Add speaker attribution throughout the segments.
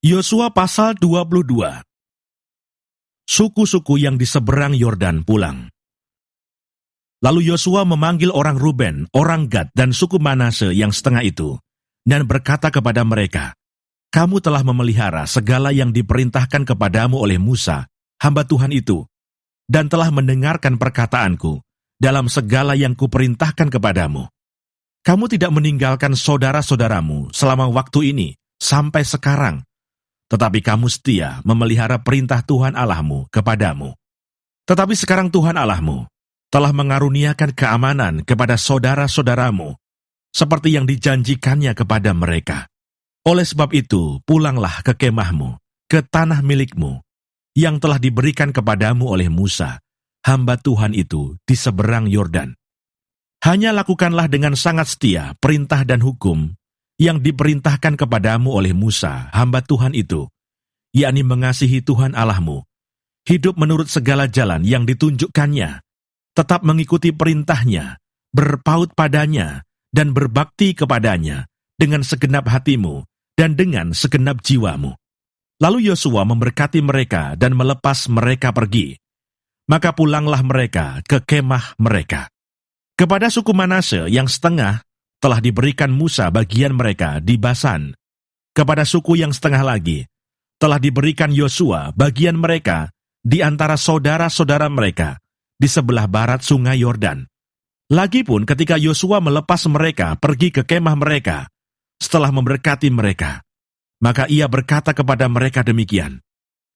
Speaker 1: Yosua pasal 22. Suku-suku yang di seberang Yordan pulang. Lalu Yosua memanggil orang Ruben, orang Gad, dan suku Manase yang setengah itu, dan berkata kepada mereka, "Kamu telah memelihara segala yang diperintahkan kepadamu oleh Musa, hamba Tuhan itu, dan telah mendengarkan perkataanku dalam segala yang kuperintahkan kepadamu. Kamu tidak meninggalkan saudara-saudaramu selama waktu ini, sampai sekarang, tetapi kamu setia memelihara perintah Tuhan Allahmu kepadamu. Tetapi sekarang Tuhan Allahmu telah mengaruniakan keamanan kepada saudara-saudaramu, seperti yang dijanjikannya kepada mereka. Oleh sebab itu, pulanglah ke kemahmu, ke tanah milikmu, yang telah diberikan kepadamu oleh Musa, hamba Tuhan itu di seberang Yordan. Hanya lakukanlah dengan sangat setia perintah dan hukum yang diperintahkan kepadamu oleh Musa, hamba Tuhan itu, yakni mengasihi Tuhan Allahmu, hidup menurut segala jalan yang ditunjukkannya, tetap mengikuti perintahnya, berpaut padanya, dan berbakti kepadanya dengan segenap hatimu dan dengan segenap jiwamu." Lalu Yosua memberkati mereka dan melepas mereka pergi. Maka pulanglah mereka ke kemah mereka. Kepada suku Manase yang setengah telah diberikan Musa bagian mereka di Basan. Kepada suku yang setengah lagi telah diberikan Yosua bagian mereka di antara saudara-saudara mereka di sebelah barat sungai Yordan. Lagipun ketika Yosua melepas mereka pergi ke kemah mereka, setelah memberkati mereka, maka ia berkata kepada mereka demikian,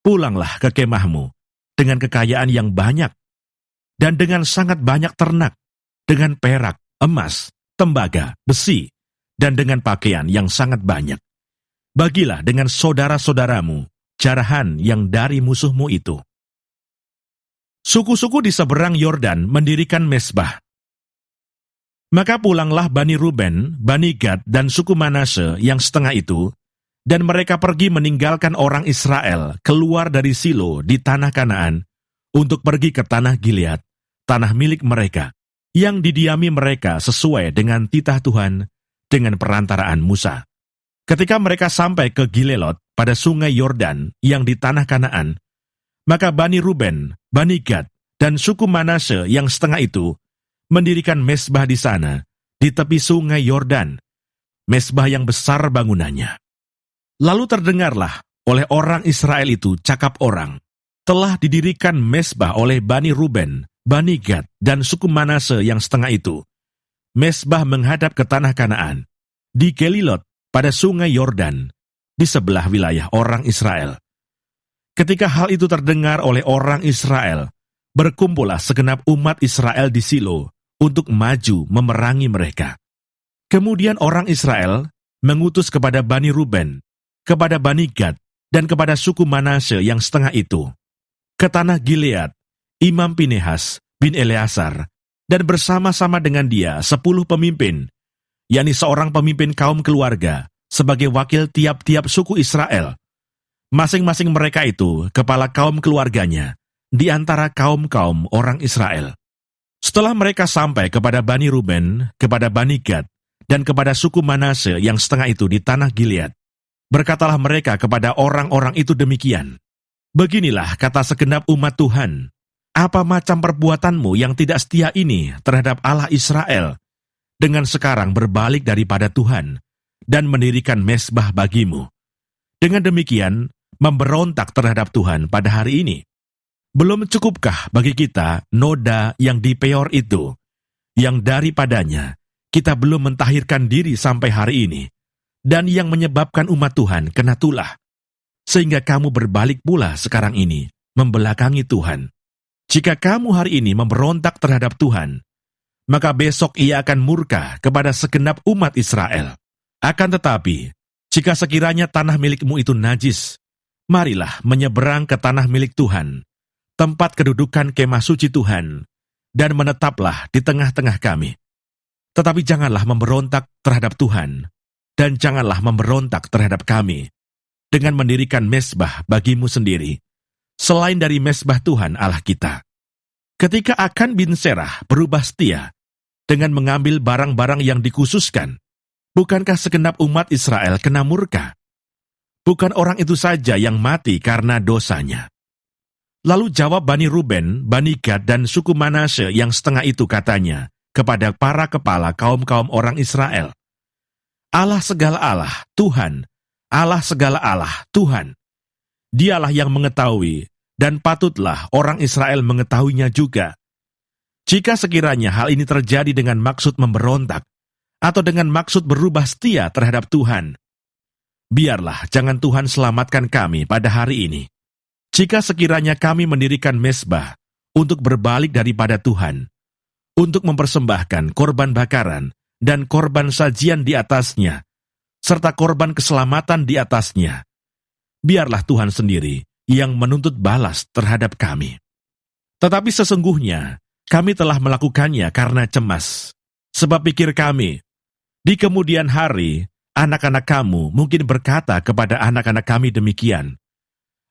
Speaker 1: "Pulanglah ke kemahmu dengan kekayaan yang banyak, dan dengan sangat banyak ternak, dengan perak, emas, tembaga, besi, dan dengan pakaian yang sangat banyak. Bagilah dengan saudara-saudaramu jarahan yang dari musuhmu itu." Suku-suku di seberang Yordan mendirikan mezbah. Maka pulanglah Bani Ruben, Bani Gad, dan suku Manase yang setengah itu, dan mereka pergi meninggalkan orang Israel keluar dari Silo di tanah Kanaan untuk pergi ke tanah Gilead, tanah milik mereka, yang didiami mereka sesuai dengan titah Tuhan dengan perantaraan Musa. Ketika mereka sampai ke Gilelot pada sungai Yordan yang di tanah Kanaan, maka Bani Ruben, Bani Gad, dan suku Manase yang setengah itu mendirikan mezbah di sana, di tepi sungai Yordan, mezbah yang besar bangunannya. Lalu terdengarlah oleh orang Israel itu cakap orang, telah didirikan mezbah oleh Bani Ruben, Bani Gad, dan suku Manase yang setengah itu. Mezbah menghadap ke tanah Kanaan, di Gelilot pada sungai Yordan, di sebelah wilayah orang Israel. Ketika hal itu terdengar oleh orang Israel, berkumpullah segenap umat Israel di Silo untuk maju memerangi mereka. Kemudian orang Israel mengutus kepada Bani Ruben, kepada Bani Gad, dan kepada suku Manase yang setengah itu, ke tanah Gilead, Imam Pinehas bin Eleazar, dan bersama-sama dengan dia 10 pemimpin, yakni seorang pemimpin kaum keluarga, sebagai wakil tiap-tiap suku Israel. Masing-masing mereka itu kepala kaum keluarganya di antara kaum-kaum orang Israel. Setelah mereka sampai kepada Bani Ruben, kepada Bani Gad, dan kepada suku Manase yang setengah itu di tanah Gilead, berkatalah mereka kepada orang-orang itu demikian, "Beginilah kata segenap umat Tuhan, apa macam perbuatanmu yang tidak setia ini terhadap Allah Israel, dengan sekarang berbalik daripada Tuhan, dan mendirikan mezbah bagimu. Dengan demikian, memberontak terhadap Tuhan pada hari ini. Belum cukupkah bagi kita noda yang di Peor itu, yang daripadanya kita belum mentahirkan diri sampai hari ini, dan yang menyebabkan umat Tuhan kena tulah, sehingga kamu berbalik pula sekarang ini, membelakangi Tuhan. Jika kamu hari ini memberontak terhadap Tuhan, maka besok ia akan murka kepada segenap umat Israel. Akan tetapi, jika sekiranya tanah milikmu itu najis, marilah menyeberang ke tanah milik Tuhan, tempat kedudukan kemah suci Tuhan, dan menetaplah di tengah-tengah kami. Tetapi janganlah memberontak terhadap Tuhan, dan janganlah memberontak terhadap kami, dengan mendirikan mezbah bagimu sendiri, selain dari mezbah Tuhan Allah kita." Ketika Akan bin Serah berubah setia dengan mengambil barang-barang yang dikhususkan, bukankah segenap umat Israel kena murka? Bukan orang itu saja yang mati karena dosanya. Lalu jawab Bani Ruben, Bani Gad, dan suku Manasye yang setengah itu katanya kepada para kepala kaum-kaum orang Israel, Allah segala Allah, Tuhan, Allah segala Allah, Tuhan. Dialah yang mengetahui, dan patutlah orang Israel mengetahuinya juga. Jika sekiranya hal ini terjadi dengan maksud memberontak, atau dengan maksud berubah setia terhadap Tuhan, biarlah jangan Tuhan selamatkan kami pada hari ini. Jika sekiranya kami mendirikan mezbah untuk berbalik daripada Tuhan, untuk mempersembahkan korban bakaran dan korban sajian di atasnya, serta korban keselamatan di atasnya, biarlah Tuhan sendiri yang menuntut balas terhadap kami. Tetapi sesungguhnya, kami telah melakukannya karena cemas. Sebab pikir kami, di kemudian hari, anak-anak kamu mungkin berkata kepada anak-anak kami demikian,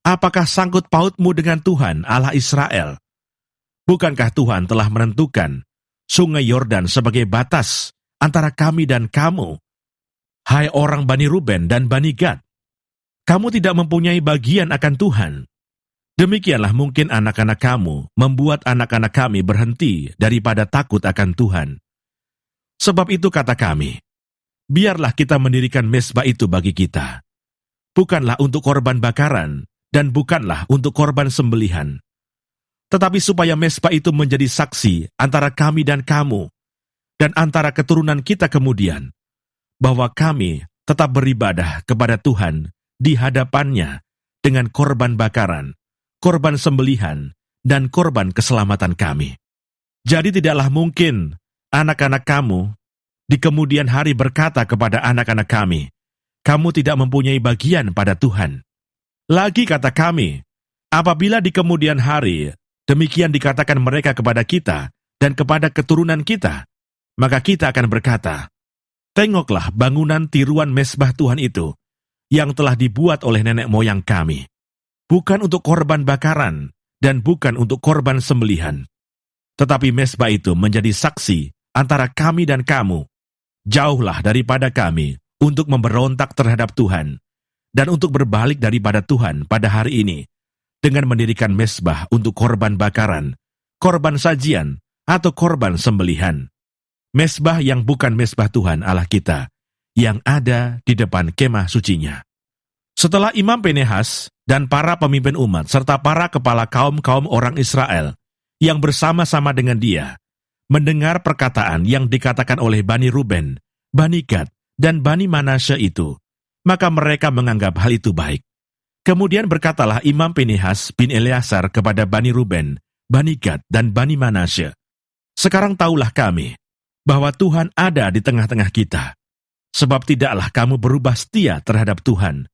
Speaker 1: apakah sangkut pautmu dengan Tuhan Allah Israel? Bukankah Tuhan telah menentukan sungai Yordan sebagai batas antara kami dan kamu? Hai orang Bani Ruben dan Bani Gad, kamu tidak mempunyai bagian akan Tuhan. Demikianlah mungkin anak-anak kamu membuat anak-anak kami berhenti daripada takut akan Tuhan. Sebab itu kata kami, biarlah kita mendirikan mezbah itu bagi kita. Bukanlah untuk korban bakaran, dan bukanlah untuk korban sembelihan. Tetapi supaya mezbah itu menjadi saksi antara kami dan kamu, dan antara keturunan kita kemudian, bahwa kami tetap beribadah kepada Tuhan di hadapannya dengan korban bakaran, korban sembelihan, dan korban keselamatan kami. Jadi tidaklah mungkin anak-anak kamu di kemudian hari berkata kepada anak-anak kami, kamu tidak mempunyai bagian pada Tuhan. Lagi kata kami, apabila di kemudian hari demikian dikatakan mereka kepada kita dan kepada keturunan kita, maka kita akan berkata, tengoklah bangunan tiruan mezbah Tuhan itu, yang telah dibuat oleh nenek moyang kami, bukan untuk korban bakaran dan bukan untuk korban sembelihan. Tetapi mezbah itu menjadi saksi antara kami dan kamu. Jauhlah daripada kami untuk memberontak terhadap Tuhan, dan untuk berbalik daripada Tuhan pada hari ini, dengan mendirikan mezbah untuk korban bakaran, korban sajian, atau korban sembelihan. Mezbah yang bukan mezbah Tuhan Allah kita, yang ada di depan kemah sucinya. Setelah Imam Pinehas dan para pemimpin umat, serta para kepala kaum-kaum orang Israel, yang bersama-sama dengan dia, mendengar perkataan yang dikatakan oleh Bani Ruben, Bani Gad, dan Bani Manasye itu, maka mereka menganggap hal itu baik. Kemudian berkatalah Imam Pinehas bin Eleazar kepada Bani Ruben, Bani Gad, dan Bani Manasye, sekarang tahulah kami, bahwa Tuhan ada di tengah-tengah kita, sebab tidaklah kamu berubah setia terhadap Tuhan.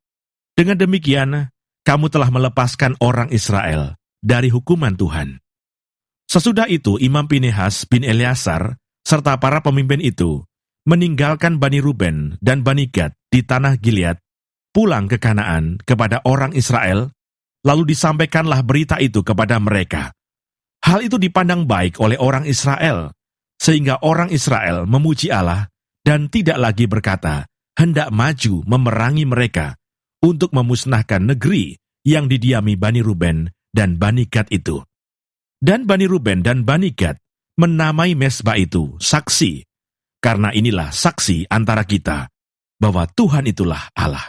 Speaker 1: Dengan demikian, kamu telah melepaskan orang Israel dari hukuman Tuhan. Sesudah itu Imam Pinehas bin Eleazar, serta para pemimpin itu, meninggalkan Bani Ruben dan Bani Gad di tanah Gilead, pulang ke Kanaan kepada orang Israel, lalu disampaikanlah berita itu kepada mereka. Hal itu dipandang baik oleh orang Israel, sehingga orang Israel memuji Allah dan tidak lagi berkata, hendak maju memerangi mereka untuk memusnahkan negeri yang didiami Bani Ruben dan Bani Gad itu. Dan Bani Ruben dan Bani Gad menamai mezbah itu saksi, karena inilah saksi antara kita, bahwa Tuhan itulah Allah.